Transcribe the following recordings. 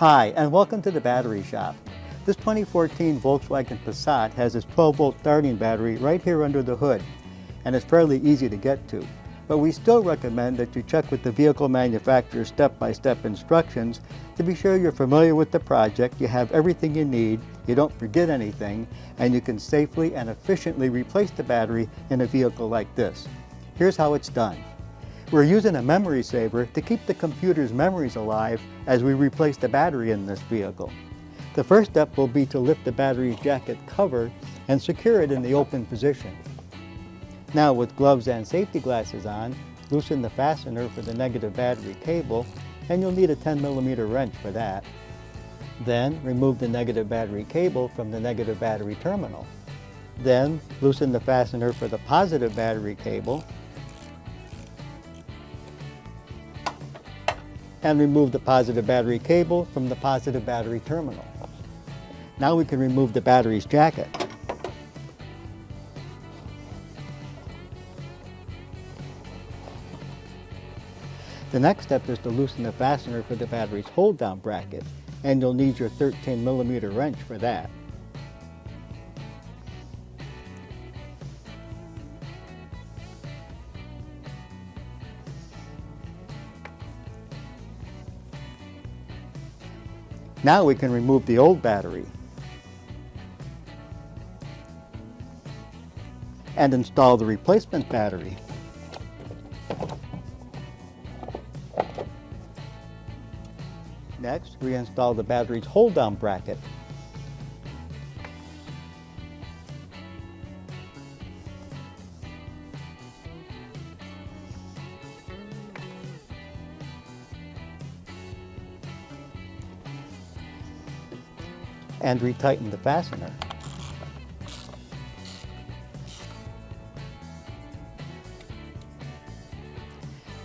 Hi, and welcome to the Battery Shop. This 2014 Volkswagen Passat has its 12-volt starting battery right here under the hood, and it's fairly easy to get to. But we still recommend that you check with the vehicle manufacturer's step-by-step instructions to be sure you're familiar with the project, you have everything you need, you don't forget anything, and you can safely and efficiently replace the battery in a vehicle like this. Here's how it's done. We're using a memory saver to keep the computer's memories alive as we replace the battery in this vehicle. The first step will be to lift the battery's jacket cover and secure it in the open position. Now, with gloves and safety glasses on, loosen the fastener for the negative battery cable, and you'll need a 10mm wrench for that. Then, remove the negative battery cable from the negative battery terminal. Then, loosen the fastener for the positive battery cable, and remove the positive battery cable from the positive battery terminal. Now we can remove the battery's jacket. The next step is to loosen the fastener for the battery's hold-down bracket, and you'll need your 13mm wrench for that. Now we can remove the old battery and install the replacement battery. Next, reinstall the battery's hold-down bracket. And retighten the fastener.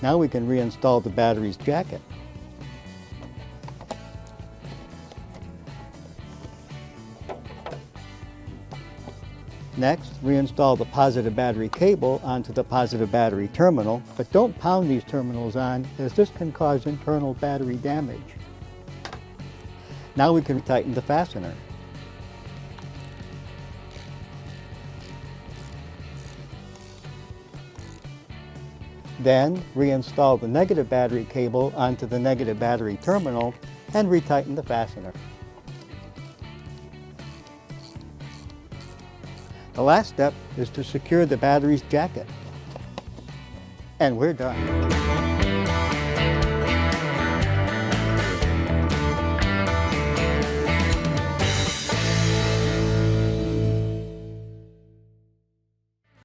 Now we can reinstall the battery's jacket. Next, reinstall the positive battery cable onto the positive battery terminal, but don't pound these terminals on, as this can cause internal battery damage. Now we can tighten the fastener. Then reinstall the negative battery cable onto the negative battery terminal and retighten the fastener. The last step is to secure the battery's jacket. And we're done.